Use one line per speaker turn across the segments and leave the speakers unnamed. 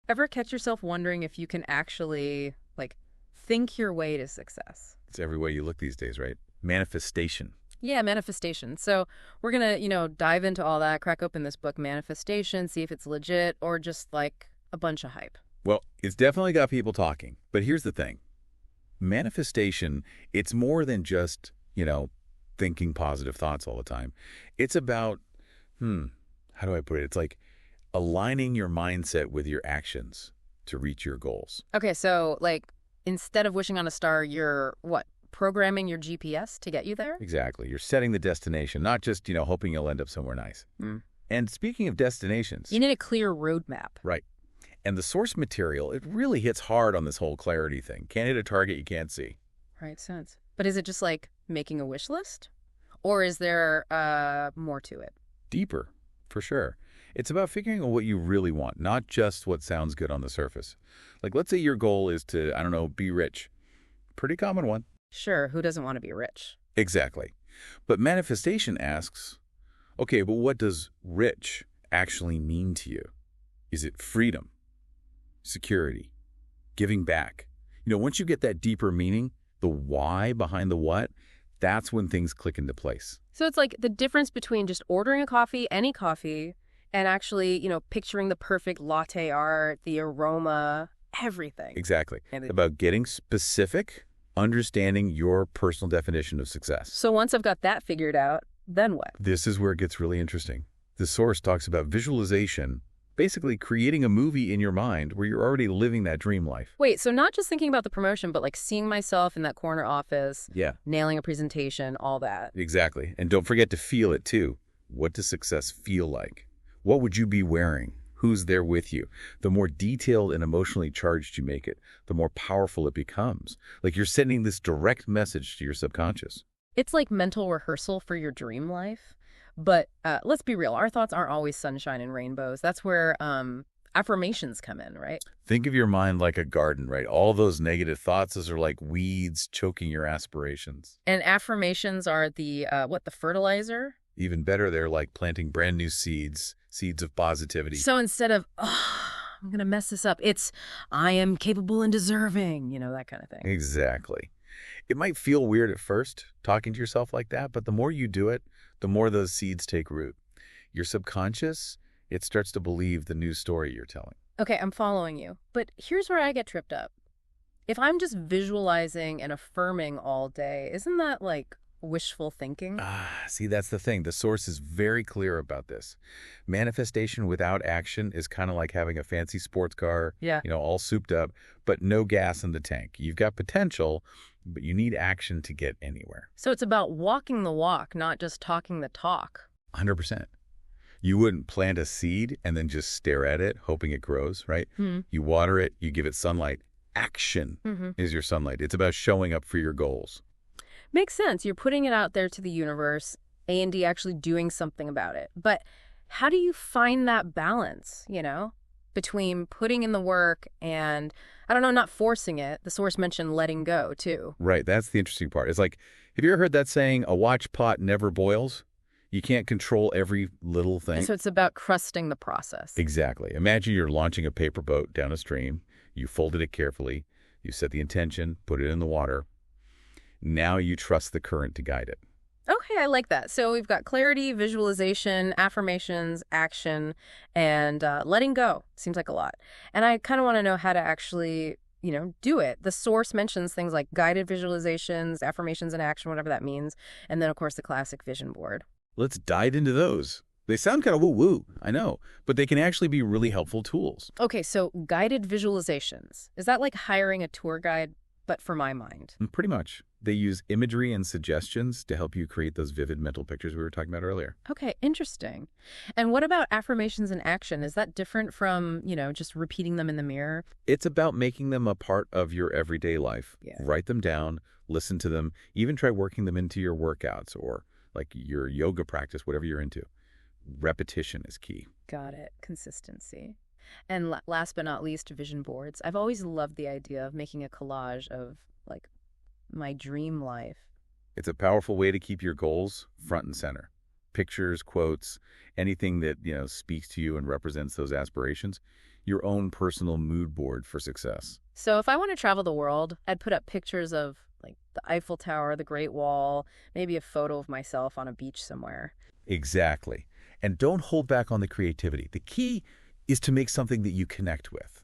Ever catch yourself wondering if you can actually, like, think your way to success?
It's every way you look these days, right? Manifestation.
Yeah, manifestation. So we're going to, dive into all that, crack open this book, Manifestation, see if it's legit or just like a bunch of hype.
Well, it's definitely got people talking. But here's the thing. Manifestation, it's more than just, thinking positive thoughts all the time. It's about, how do I put it? It's like aligning your mindset with your actions to reach your goals.
Okay, so like instead of wishing on a star, you're what? Programming your GPS to get you there?
Exactly. You're setting the destination, not just, hoping you'll end up somewhere nice.
Mm.
And speaking of destinations.
You need a clear roadmap.
Right. And the source material, it really hits hard on this whole clarity thing. Can't hit a target you can't see.
Right, sense. But is it just like making a wish list? Or is there more to it?
Deeper, for sure. It's about figuring out what you really want, not just what sounds good on the surface. Like, let's say your goal is to, be rich. Pretty common one.
Sure, who doesn't want to be rich?
Exactly. But manifestation asks, okay, but what does rich actually mean to you? Is it freedom, security, giving back? Once you get that deeper meaning, the why behind the what, that's when things click into place.
So it's like the difference between just ordering a coffee, any coffee, and actually, picturing the perfect latte art, the aroma, everything.
Exactly. About getting specific, understanding your personal definition of success.
So once I've got that figured out, then what?
This is where it gets really interesting. The source talks about visualization, basically creating a movie in your mind where you're already living that dream life.
Wait, so not just thinking about the promotion, but like seeing myself in that corner office,
Yeah.
nailing a presentation, all that.
Exactly. And don't forget to feel it too. What does success feel like? What would you be wearing? Who's there with you? The more detailed and emotionally charged you make it, the more powerful it becomes. Like you're sending this direct message to your subconscious.
It's like mental rehearsal for your dream life. But let's be real, our thoughts aren't always sunshine and rainbows. That's where affirmations come in, right?
Think of your mind like a garden, right? All those negative thoughts, those are like weeds choking your aspirations.
And affirmations are the fertilizer?
Even better, they're like planting brand new seeds of positivity.
So instead of, I'm going to mess this up, it's, I am capable and deserving, that kind of thing.
Exactly. It might feel weird at first, talking to yourself like that, but the more you do it, the more those seeds take root. Your subconscious, it starts to believe the new story you're telling.
Okay, I'm following you. But here's where I get tripped up. If I'm just visualizing and affirming all day, isn't that like wishful thinking?
See, that's the thing. The source is very clear about this. Manifestation without action is kind of like having a fancy sports car,
Yeah.
All souped up, but no gas in the tank. You've got potential, but you need action to get anywhere.
So it's about walking the walk, not just talking the talk.
100%. You wouldn't plant a seed and then just stare at it, hoping it grows, right? You water it, you give it sunlight. Action is your sunlight. It's about showing up for your goals.
Makes sense. You're putting it out there to the universe, A&D actually doing something about it. But how do you find that balance, between putting in the work and, I don't know, not forcing it? The source mentioned letting go, too.
Right. That's the interesting part. It's like, have you ever heard that saying, a watch pot never boils? You can't control every little thing.
So it's about trusting the process.
Exactly. Imagine you're launching a paper boat down a stream. You folded it carefully. You set the intention, put it in the water. Now you trust the current to guide it.
Okay, I like that. So we've got clarity, visualization, affirmations, action, and letting go. Seems like a lot. And I kind of want to know how to actually, do it. The source mentions things like guided visualizations, affirmations and action, whatever that means. And then, of course, the classic vision board.
Let's dive into those. They sound kind of woo-woo, I know, but they can actually be really helpful tools.
Okay, so guided visualizations. Is that like hiring a tour guide, but for my mind?
Pretty much. They use imagery and suggestions to help you create those vivid mental pictures we were talking about earlier.
Okay, interesting. And what about affirmations in action? Is that different from, just repeating them in the mirror?
It's about making them a part of your everyday life.
Yeah.
Write them down, listen to them, even try working them into your workouts or like your yoga practice, whatever you're into. Repetition is key.
Got it. Consistency. And last but not least, vision boards. I've always loved the idea of making a collage of, like, my dream life.
It's a powerful way to keep your goals front and center. Pictures, quotes, anything that, speaks to you and represents those aspirations. your own personal mood board for success.
So if I want to travel the world, I'd put up pictures of like the Eiffel Tower, the Great Wall, maybe a photo of myself on a beach somewhere.
Exactly. And don't hold back on the creativity. The key is to make something that you connect with,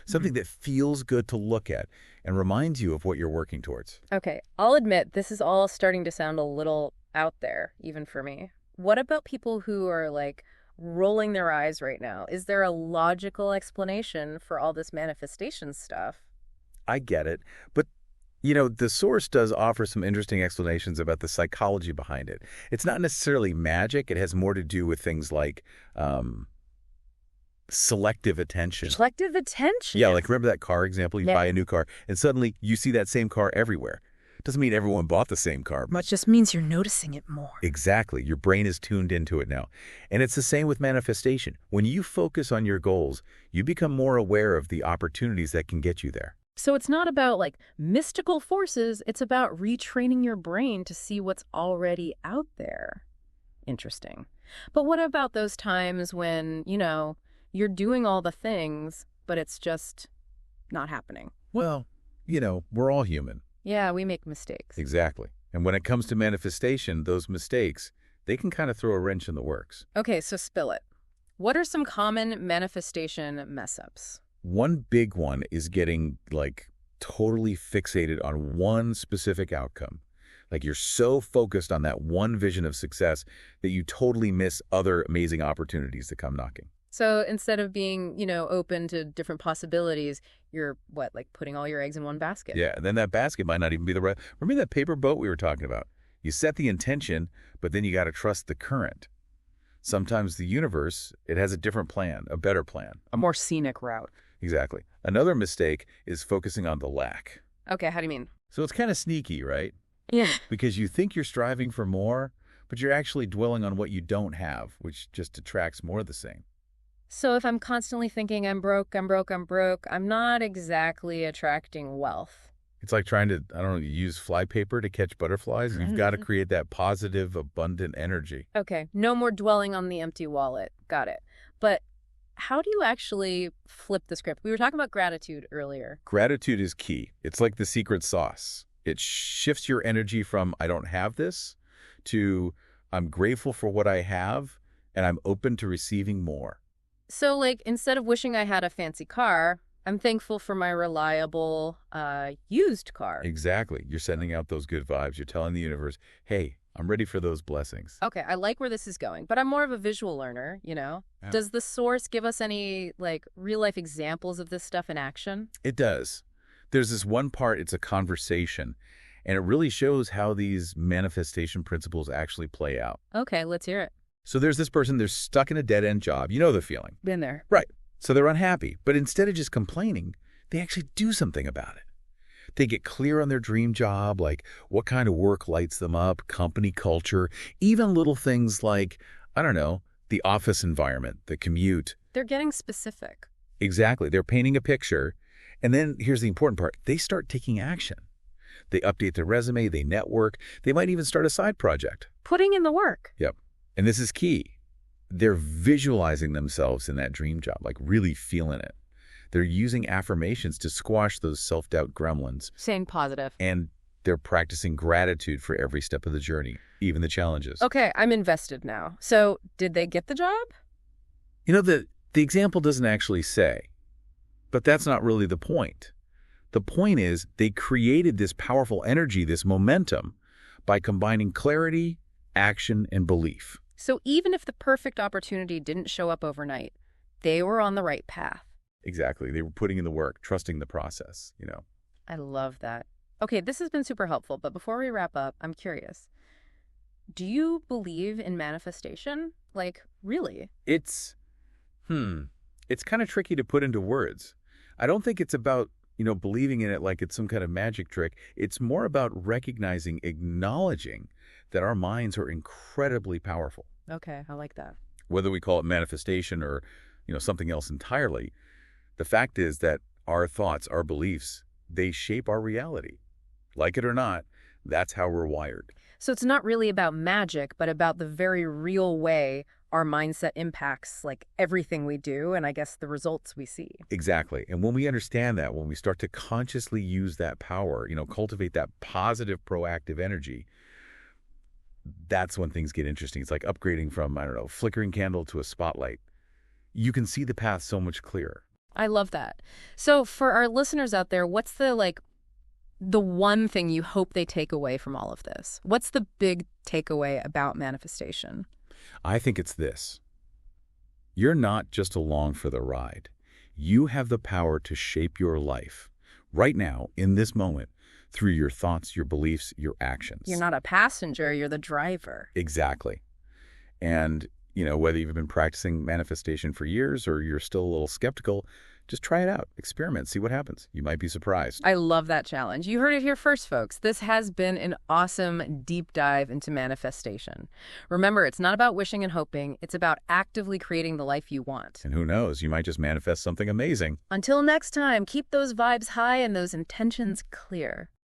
something that feels good to look at and reminds you of what you're working towards.
Okay, I'll admit this is all starting to sound a little out there, even for me. What about people who are like rolling their eyes right now? Is there a logical explanation for all this manifestation stuff?
I get it. But, the source does offer some interesting explanations about the psychology behind it. It's not necessarily magic. It has more to do with things like selective attention.
Selective attention?
Yeah, like remember that car example? You
Yeah.
buy a new car, and suddenly you see that same car everywhere. Doesn't mean everyone bought the same car.
It just means you're noticing it more.
Exactly. Your brain is tuned into it now. And it's the same with manifestation. When you focus on your goals, you become more aware of the opportunities that can get you there.
So it's not about like mystical forces, it's about retraining your brain to see what's already out there. Interesting. But what about those times when, you're doing all the things, but it's just not happening?
Well, we're all human.
Yeah, we make mistakes.
Exactly. And when it comes to manifestation, those mistakes, they can kind of throw a wrench in the works.
Okay, so spill it. What are some common manifestation mess-ups?
One big one is getting, totally fixated on one specific outcome. Like you're so focused on that one vision of success that you totally miss other amazing opportunities that come knocking.
So instead of being, open to different possibilities, you're putting all your eggs in one basket?
Yeah, and then that basket might not even be the right. Remember that paper boat we were talking about? You set the intention, but then you got to trust the current. Sometimes the universe, it has a different plan, a better plan.
A more scenic route.
Exactly. Another mistake is focusing on the lack.
Okay, how do you mean?
So it's kind of sneaky, right?
Yeah.
Because you think you're striving for more, but you're actually dwelling on what you don't have, which just attracts more of the same.
So if I'm constantly thinking I'm broke, I'm not exactly attracting wealth.
It's like trying to, use flypaper to catch butterflies. You've got to create that positive, abundant energy.
Okay, no more dwelling on the empty wallet. Got it. But how do you actually flip the script? We were talking about gratitude earlier.
Gratitude is key. It's like the secret sauce. It shifts your energy from I don't have this to I'm grateful for what I have and I'm open to receiving more.
So, instead of wishing I had a fancy car, I'm thankful for my reliable, used car.
Exactly. You're sending out those good vibes. You're telling the universe, hey, I'm ready for those blessings.
Okay, I like where this is going, but I'm more of a visual learner,
Yeah.
Does the source give us any, real-life examples of this stuff in action?
It does. There's this one part, it's a conversation, and it really shows how these manifestation principles actually play out.
Okay, let's hear it.
So there's this person, they're stuck in a dead-end job. You know the feeling.
Been there.
Right. So they're unhappy. But instead of just complaining, they actually do something about it. They get clear on their dream job, like what kind of work lights them up, company culture, even little things like, the office environment, the commute.
They're getting specific.
Exactly. They're painting a picture. And then here's the important part. They start taking action. They update their resume, they network, they might even start a side project.
Putting in the work.
Yep. And this is key. They're visualizing themselves in that dream job, really feeling it. They're using affirmations to squash those self-doubt gremlins.
Saying positive.
And they're practicing gratitude for every step of the journey, even the challenges.
Okay, I'm invested now. So, did they get the job?
The example doesn't actually say, but that's not really the point. The point is they created this powerful energy, this momentum, by combining clarity, action, and belief.
So even if the perfect opportunity didn't show up overnight, they were on the right path.
Exactly. They were putting in the work, trusting the process,
I love that. Okay, this has been super helpful, but before we wrap up, I'm curious. Do you believe in manifestation? Really?
It's kind of tricky to put into words. I don't think it's about, believing in it like it's some kind of magic trick. It's more about recognizing, acknowledging that our minds are incredibly powerful.
Okay, I like that.
Whether we call it manifestation or, something else entirely, the fact is that our thoughts, our beliefs, they shape our reality. Like it or not, that's how we're wired.
So it's not really about magic, but about the very real way our mindset impacts like everything we do and I guess the results we see.
Exactly. And when we understand that, when we start to consciously use that power, cultivate that positive, proactive energy, that's when things get interesting. It's like upgrading from, I don't know, flickering candle to a spotlight. You can see the path so much clearer.
I love that. So for our listeners out there, what's the one thing you hope they take away from all of this? What's the big takeaway about manifestation?
I think it's this. You're not just along for the ride. You have the power to shape your life right now, in this moment, through your thoughts, your beliefs, your actions.
You're not a passenger, you're the driver.
Exactly. And, whether you've been practicing manifestation for years or you're still a little skeptical, just try it out. Experiment. See what happens. You might be surprised.
I love that challenge. You heard it here first, folks. This has been an awesome deep dive into manifestation. Remember, it's not about wishing and hoping. It's about actively creating the life you want.
And who knows, you might just manifest something amazing.
Until next time, keep those vibes high and those intentions clear.